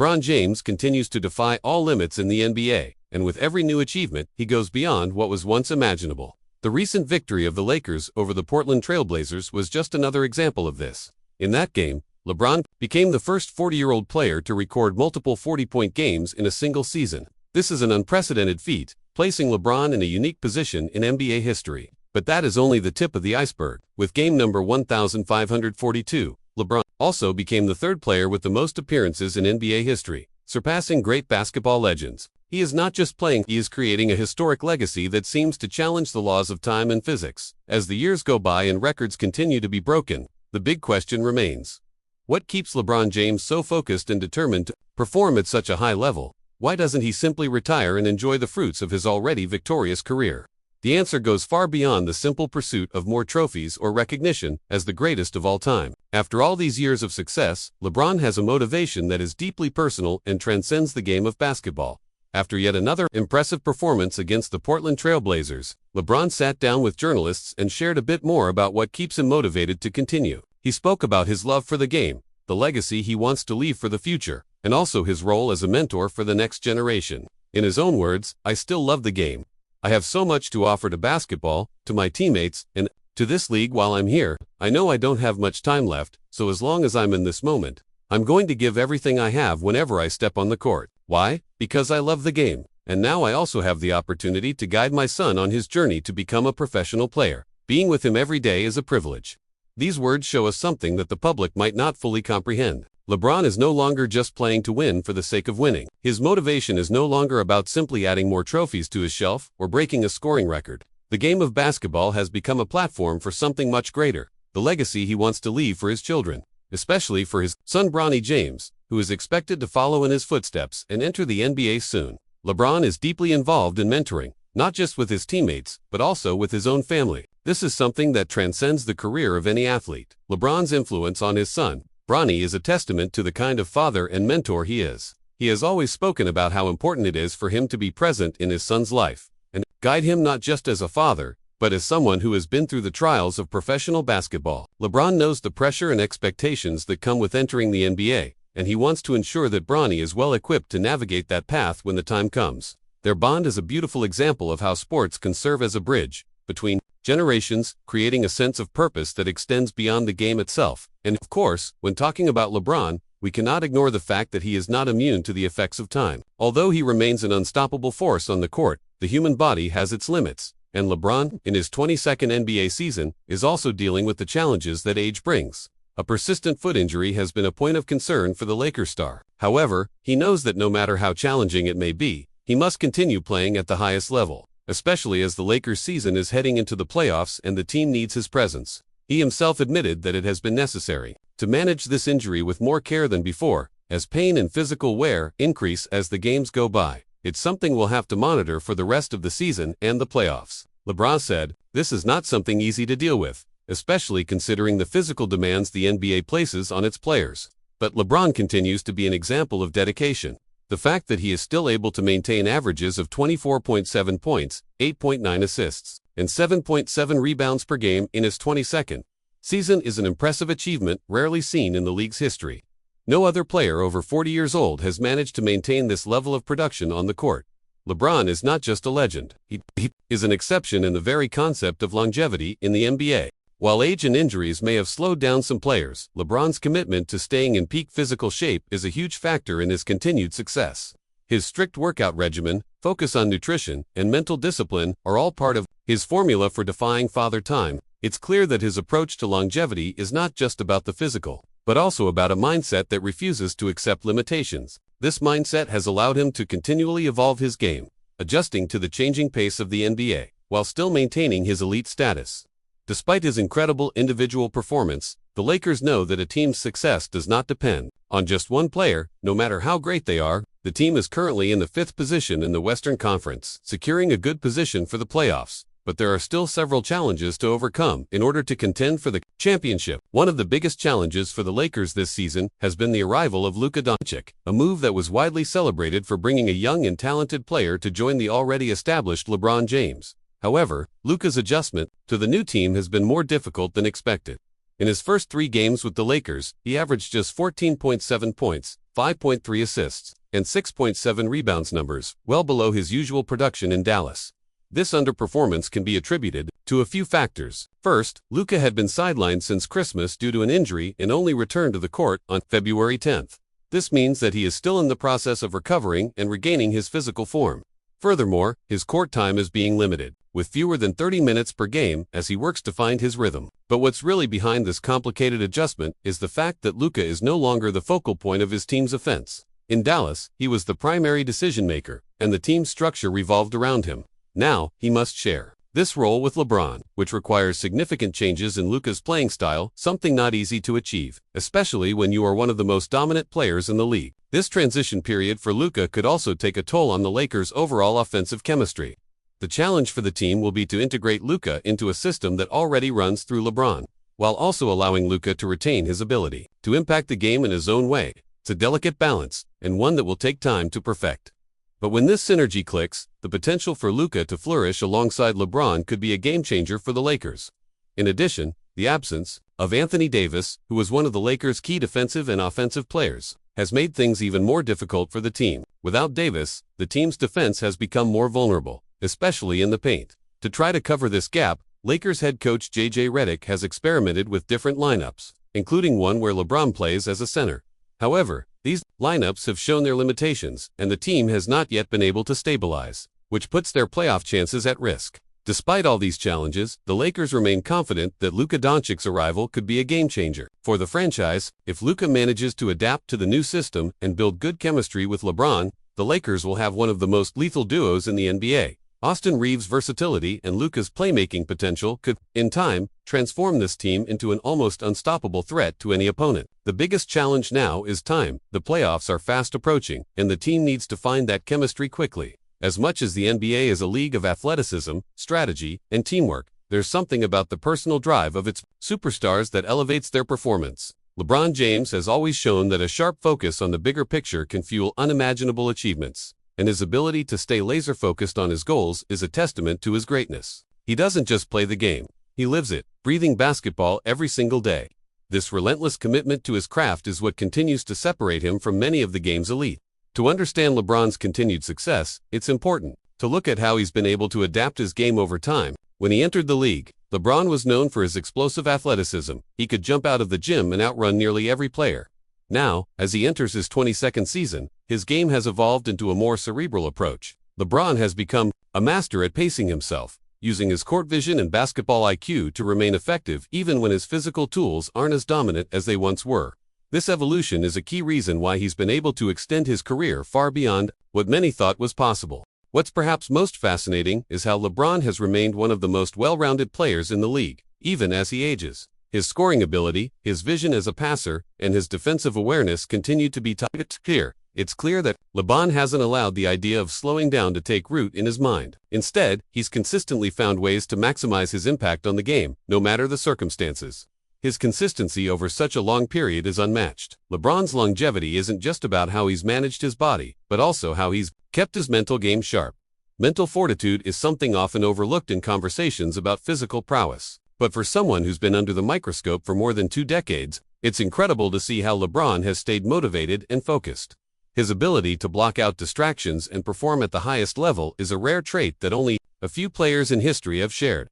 LeBron James continues to defy all limits in the NBA, and with every new achievement, he goes beyond what was once imaginable. The recent victory of the Lakers over the Portland Trail Blazers was just another example of this. In that game, LeBron became the first 40-year-old player to record multiple 40-point games in a single season. This is an unprecedented feat, placing LeBron in a unique position in NBA history. But that is only the tip of the iceberg. With game number 1542, LeBron also became the third player with the most appearances in NBA history, surpassing great basketball legends. He is not just playing, he is creating a historic legacy that seems to challenge the laws of time and physics. As the years go by and records continue to be broken, the big question remains. What keeps LeBron James so focused and determined to perform at such a high level? Why doesn't he simply retire and enjoy the fruits of his already victorious career? The answer goes far beyond the simple pursuit of more trophies or recognition as the greatest of all time. After all these years of success, LeBron has a motivation that is deeply personal and transcends the game of basketball. After yet another impressive performance against the Portland Trail Blazers, LeBron sat down with journalists and shared a bit more about what keeps him motivated to continue. He spoke about his love for the game, the legacy he wants to leave for the future, and also his role as a mentor for the next generation. In his own words, "I still love the game. I have so much to offer to basketball, to my teammates, and to this league while I'm here. I know I don't have much time left, so as long as I'm in this moment, I'm going to give everything I have whenever I step on the court. Why? Because I love the game. And now I also have the opportunity to guide my son on his journey to become a professional player. Being with him every day is a privilege." These words show us something that the public might not fully comprehend. LeBron is no longer just playing to win for the sake of winning. His motivation is no longer about simply adding more trophies to his shelf or breaking a scoring record. The game of basketball has become a platform for something much greater, the legacy he wants to leave for his children, especially for his son Bronny James, who is expected to follow in his footsteps and enter the NBA soon. LeBron is deeply involved in mentoring, not just with his teammates, but also with his own family. This is something that transcends the career of any athlete. LeBron's influence on his son, Bronny, is a testament to the kind of father and mentor he is. He has always spoken about how important it is for him to be present in his son's life, and guide him not just as a father, but as someone who has been through the trials of professional basketball. LeBron knows the pressure and expectations that come with entering the NBA, and he wants to ensure that Bronny is well equipped to navigate that path when the time comes. Their bond is a beautiful example of how sports can serve as a bridge between generations, creating a sense of purpose that extends beyond the game itself. And of course, when talking about LeBron, we cannot ignore the fact that he is not immune to the effects of time. Although he remains an unstoppable force on the court, the human body has its limits, and LeBron, in his 22nd NBA season, is also dealing with the challenges that age brings. A persistent foot injury has been a point of concern for the Lakers star. However, he knows that no matter how challenging it may be, he must continue playing at the highest level, especially as the Lakers season is heading into the playoffs and the team needs his presence. He himself admitted that it has been necessary to manage this injury with more care than before, as pain and physical wear increase as the games go by. It's something we'll have to monitor for the rest of the season and the playoffs. LeBron said, "This is not something easy to deal with, especially considering the physical demands the NBA places on its players." But LeBron continues to be an example of dedication. The fact that he is still able to maintain averages of 24.7 points, 8.9 assists, and 7.7 rebounds per game in his 22nd season is an impressive achievement rarely seen in the league's history. No other player over 40 years old has managed to maintain this level of production on the court. LeBron is not just a legend, he is an exception in the very concept of longevity in the NBA. While age and injuries may have slowed down some players, LeBron's commitment to staying in peak physical shape is a huge factor in his continued success. His strict workout regimen, focus on nutrition, and mental discipline are all part of his formula for defying father time. It's clear that his approach to longevity is not just about the physical, but also about a mindset that refuses to accept limitations. This mindset has allowed him to continually evolve his game, adjusting to the changing pace of the NBA, while still maintaining his elite status. Despite his incredible individual performance, the Lakers know that a team's success does not depend on just one player, no matter how great they are. The team is currently in the 5th position in the Western Conference, securing a good position for the playoffs. But there are still several challenges to overcome in order to contend for the championship. One of the biggest challenges for the Lakers this season has been the arrival of Luka Doncic, a move that was widely celebrated for bringing a young and talented player to join the already established LeBron James. However, Luka's adjustment to the new team has been more difficult than expected. In his first 3 games with the Lakers, he averaged just 14.7 points, 5.3 assists, and 6.7 rebounds numbers, well below his usual production in Dallas. This underperformance can be attributed to a few factors. First, Luka had been sidelined since Christmas due to an injury and only returned to the court on February 10th. This means that he is still in the process of recovering and regaining his physical form. Furthermore, his court time is being limited, with fewer than 30 minutes per game as he works to find his rhythm. But what's really behind this complicated adjustment is the fact that Luka is no longer the focal point of his team's offense. In Dallas, he was the primary decision-maker, and the team's structure revolved around him. Now, he must share this role with LeBron, which requires significant changes in Luka's playing style, something not easy to achieve, especially when you are one of the most dominant players in the league. This transition period for Luka could also take a toll on the Lakers' overall offensive chemistry. The challenge for the team will be to integrate Luka into a system that already runs through LeBron, while also allowing Luka to retain his ability to impact the game in his own way. It's a delicate balance, and one that will take time to perfect. But when this synergy clicks, the potential for Luka to flourish alongside LeBron could be a game-changer for the Lakers. In addition, the absence of Anthony Davis, who was one of the Lakers' key defensive and offensive players, has made things even more difficult for the team. Without Davis, the team's defense has become more vulnerable, especially in the paint. To try to cover this gap, Lakers head coach J.J. Redick has experimented with different lineups, including one where LeBron plays as a center. However, these lineups have shown their limitations, and the team has not yet been able to stabilize, which puts their playoff chances at risk. Despite all these challenges, the Lakers remain confident that Luka Doncic's arrival could be a game-changer for the franchise. If Luka manages to adapt to the new system and build good chemistry with LeBron, the Lakers will have one of the most lethal duos in the NBA. Austin Reeves' versatility and Luka's playmaking potential could, in time, transform this team into an almost unstoppable threat to any opponent. The biggest challenge now is time. The playoffs are fast approaching, and the team needs to find that chemistry quickly. As much as the NBA is a league of athleticism, strategy, and teamwork, there's something about the personal drive of its superstars that elevates their performance. LeBron James has always shown that a sharp focus on the bigger picture can fuel unimaginable achievements, and his ability to stay laser-focused on his goals is a testament to his greatness. He doesn't just play the game, he lives it, breathing basketball every single day. This relentless commitment to his craft is what continues to separate him from many of the game's elite. To understand LeBron's continued success, it's important to look at how he's been able to adapt his game over time. When he entered the league, LeBron was known for his explosive athleticism. He could jump out of the gym and outrun nearly every player. Now, as he enters his 22nd season, his game has evolved into a more cerebral approach. LeBron has become a master at pacing himself, using his court vision and basketball IQ to remain effective even when his physical tools aren't as dominant as they once were. This evolution is a key reason why he's been able to extend his career far beyond what many thought was possible. What's perhaps most fascinating is how LeBron has remained one of the most well-rounded players in the league, even as he ages. His scoring ability, his vision as a passer, and his defensive awareness continue to be clear. It's clear that LeBron hasn't allowed the idea of slowing down to take root in his mind. Instead, he's consistently found ways to maximize his impact on the game, no matter the circumstances. His consistency over such a long period is unmatched. LeBron's longevity isn't just about how he's managed his body, but also how he's kept his mental game sharp. Mental fortitude is something often overlooked in conversations about physical prowess. But for someone who's been under the microscope for more than 2 decades, it's incredible to see how LeBron has stayed motivated and focused. His ability to block out distractions and perform at the highest level is a rare trait that only a few players in history have shared.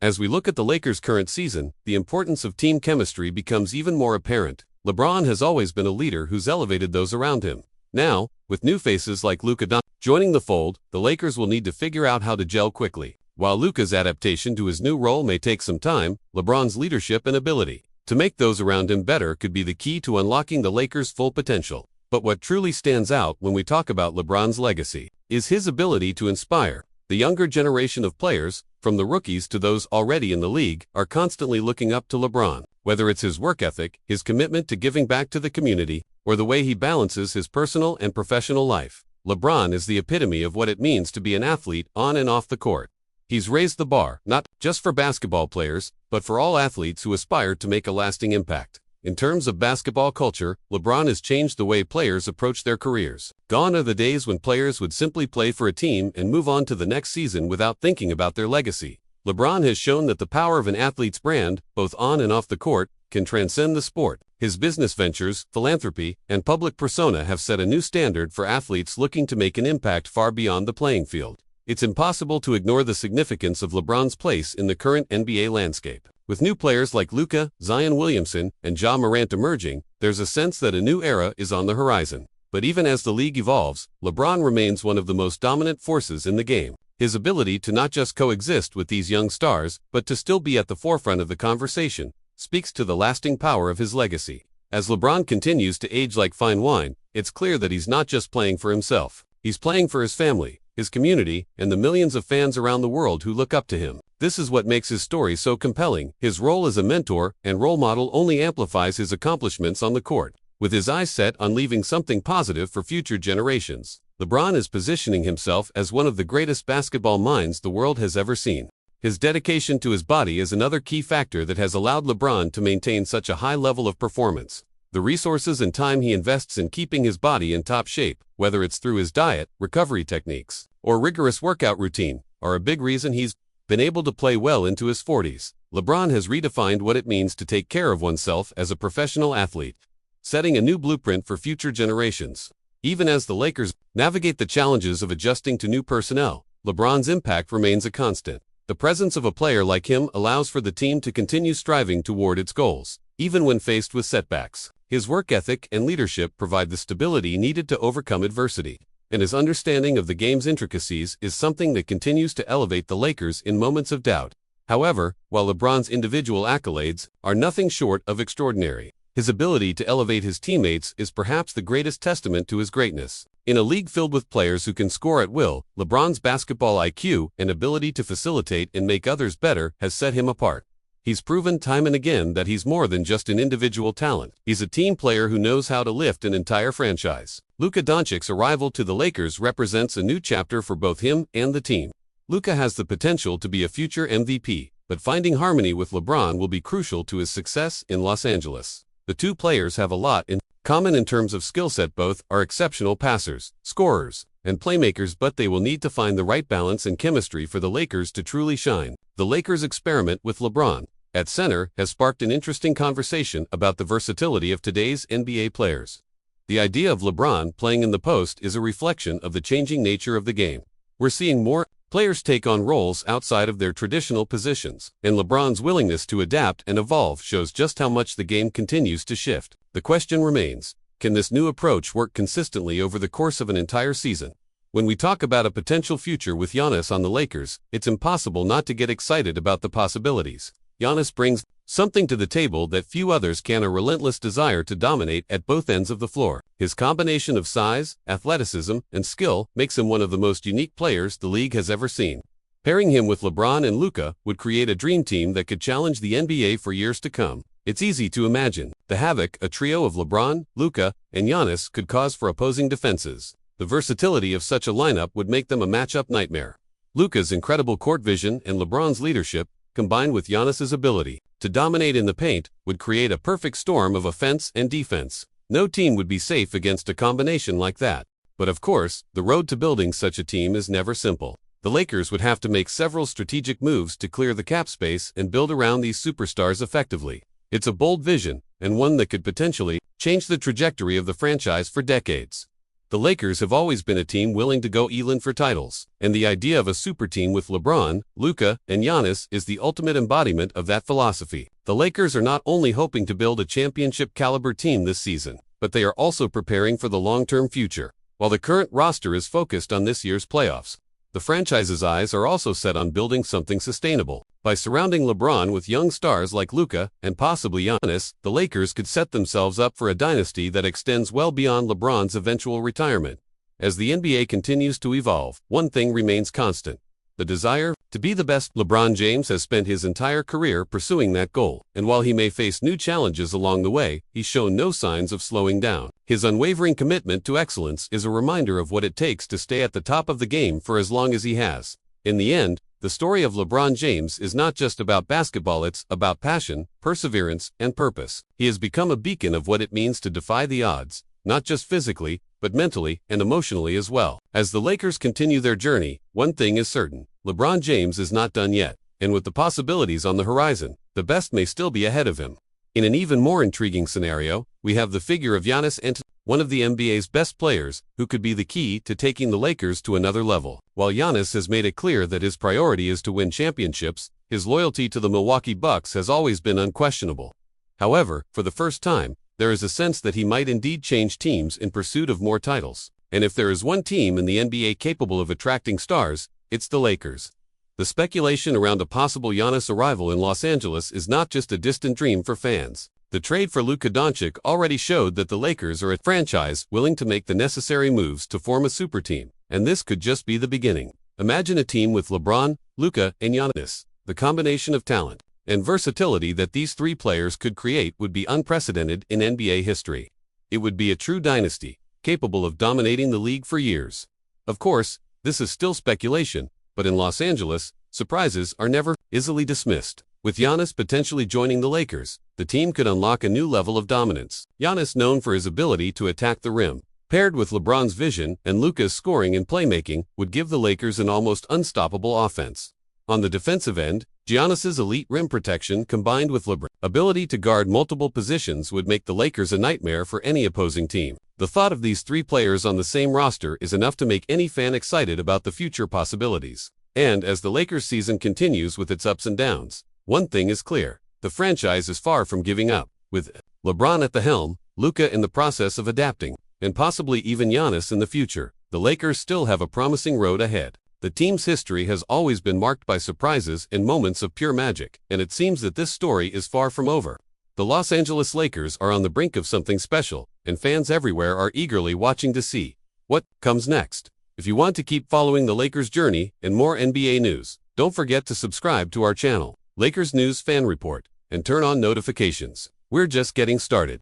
As we look at the Lakers' current season, the importance of team chemistry becomes even more apparent. LeBron has always been a leader who's elevated those around him. Now, with new faces like Luka Doncic joining the fold, the Lakers will need to figure out how to gel quickly. While Luka's adaptation to his new role may take some time, LeBron's leadership and ability to make those around him better could be the key to unlocking the Lakers' full potential. But what truly stands out when we talk about LeBron's legacy is his ability to inspire. The younger generation of players, from the rookies to those already in the league, are constantly looking up to LeBron. Whether it's his work ethic, his commitment to giving back to the community, or the way he balances his personal and professional life, LeBron is the epitome of what it means to be an athlete on and off the court. He's raised the bar, not just for basketball players, but for all athletes who aspire to make a lasting impact. In terms of basketball culture, LeBron has changed the way players approach their careers. Gone are the days when players would simply play for a team and move on to the next season without thinking about their legacy. LeBron has shown that the power of an athlete's brand, both on and off the court, can transcend the sport. His business ventures, philanthropy, and public persona have set a new standard for athletes looking to make an impact far beyond the playing field. It's impossible to ignore the significance of LeBron's place in the current NBA landscape. With new players like Luka, Zion Williamson, and Ja Morant emerging, there's a sense that a new era is on the horizon. But even as the league evolves, LeBron remains one of the most dominant forces in the game. His ability to not just coexist with these young stars, but to still be at the forefront of the conversation, speaks to the lasting power of his legacy. As LeBron continues to age like fine wine, it's clear that he's not just playing for himself. He's playing for his family, his community, and the millions of fans around the world who look up to him. This is what makes his story so compelling. His role as a mentor and role model only amplifies his accomplishments on the court. With his eyes set on leaving something positive for future generations, LeBron is positioning himself as one of the greatest basketball minds the world has ever seen. His dedication to his body is another key factor that has allowed LeBron to maintain such a high level of performance. The resources and time he invests in keeping his body in top shape, whether it's through his diet, recovery techniques, or rigorous workout routine, are a big reason he's been able to play well into his 40s. LeBron has redefined what it means to take care of oneself as a professional athlete, setting a new blueprint for future generations. Even as the Lakers navigate the challenges of adjusting to new personnel, LeBron's impact remains a constant. The presence of a player like him allows for the team to continue striving toward its goals, even when faced with setbacks. His work ethic and leadership provide the stability needed to overcome adversity, and his understanding of the game's intricacies is something that continues to elevate the Lakers in moments of doubt. However, while LeBron's individual accolades are nothing short of extraordinary, his ability to elevate his teammates is perhaps the greatest testament to his greatness. In a league filled with players who can score at will, LeBron's basketball IQ and ability to facilitate and make others better has set him apart. He's proven time and again that he's more than just an individual talent. He's a team player who knows how to lift an entire franchise. Luka Doncic's arrival to the Lakers represents a new chapter for both him and the team. Luka has the potential to be a future MVP, but finding harmony with LeBron will be crucial to his success in Los Angeles. The two players have a lot in common in terms of skill set. Both are exceptional passers, scorers, and playmakers, but they will need to find the right balance and chemistry for the Lakers to truly shine. The Lakers' experiment with LeBron at center has sparked an interesting conversation about the versatility of today's NBA players. The idea of LeBron playing in the post is a reflection of the changing nature of the game. We're seeing more players take on roles outside of their traditional positions, and LeBron's willingness to adapt and evolve shows just how much the game continues to shift. The question remains, can this new approach work consistently over the course of an entire season? When we talk about a potential future with Giannis on the Lakers, it's impossible not to get excited about the possibilities. Giannis brings something to the table that few others can: a relentless desire to dominate at both ends of the floor. His combination of size, athleticism, and skill makes him one of the most unique players the league has ever seen. Pairing him with LeBron and Luka would create a dream team that could challenge the NBA for years to come. It's easy to imagine the havoc a trio of LeBron, Luka, and Giannis could cause for opposing defenses. The versatility of such a lineup would make them a matchup nightmare. Luka's incredible court vision and LeBron's leadership, combined with Giannis's ability to dominate in the paint, would create a perfect storm of offense and defense. No team would be safe against a combination like that. But of course, the road to building such a team is never simple. The Lakers would have to make several strategic moves to clear the cap space and build around these superstars effectively. It's a bold vision, and one that could potentially change the trajectory of the franchise for decades. The Lakers have always been a team willing to go all in for titles, and the idea of a super team with LeBron, Luka, and Giannis is the ultimate embodiment of that philosophy. The Lakers are not only hoping to build a championship-caliber team this season, but they are also preparing for the long-term future. While the current roster is focused on this year's playoffs, the franchise's eyes are also set on building something sustainable. By surrounding LeBron with young stars like Luka and possibly Giannis, the Lakers could set themselves up for a dynasty that extends well beyond LeBron's eventual retirement. As the NBA continues to evolve, one thing remains constant: the desire to be the best. LeBron James has spent his entire career pursuing that goal, and while he may face new challenges along the way, he's shown no signs of slowing down. His unwavering commitment to excellence is a reminder of what it takes to stay at the top of the game for as long as he has. In the end, the story of LeBron James is not just about basketball, it's about passion, perseverance, and purpose. He has become a beacon of what it means to defy the odds, not just physically, but mentally and emotionally as well. As the Lakers continue their journey, one thing is certain: LeBron James is not done yet, and with the possibilities on the horizon, the best may still be ahead of him. In an even more intriguing scenario, we have the figure of Giannis Antetokounmpo, one of the NBA's best players, who could be the key to taking the Lakers to another level. While Giannis has made it clear that his priority is to win championships, his loyalty to the Milwaukee Bucks has always been unquestionable. However, for the first time, there is a sense that he might indeed change teams in pursuit of more titles. And if there is one team in the NBA capable of attracting stars, it's the Lakers. The speculation around a possible Giannis arrival in Los Angeles is not just a distant dream for fans. The trade for Luka Doncic already showed that the Lakers are a franchise willing to make the necessary moves to form a super team, and this could just be the beginning. Imagine a team with LeBron, Luka, and Giannis. The combination of talent and versatility that these three players could create would be unprecedented in NBA history. It would be a true dynasty, capable of dominating the league for years. Of course, this is still speculation, but in Los Angeles, surprises are never easily dismissed. With Giannis potentially joining the Lakers, the team could unlock a new level of dominance. Giannis, known for his ability to attack the rim, paired with LeBron's vision and Luka's scoring and playmaking, would give the Lakers an almost unstoppable offense. On the defensive end, Giannis's elite rim protection combined with LeBron's ability to guard multiple positions would make the Lakers a nightmare for any opposing team. The thought of these three players on the same roster is enough to make any fan excited about the future possibilities. And as the Lakers season continues with its ups and downs, one thing is clear: the franchise is far from giving up. With LeBron at the helm, Luka in the process of adapting, and possibly even Giannis in the future, the Lakers still have a promising road ahead. The team's history has always been marked by surprises and moments of pure magic, and it seems that this story is far from over. The Los Angeles Lakers are on the brink of something special, and fans everywhere are eagerly watching to see what comes next. If you want to keep following the Lakers' journey and more NBA news, don't forget to subscribe to our channel, Lakers News Fan Report, and turn on notifications. We're just getting started.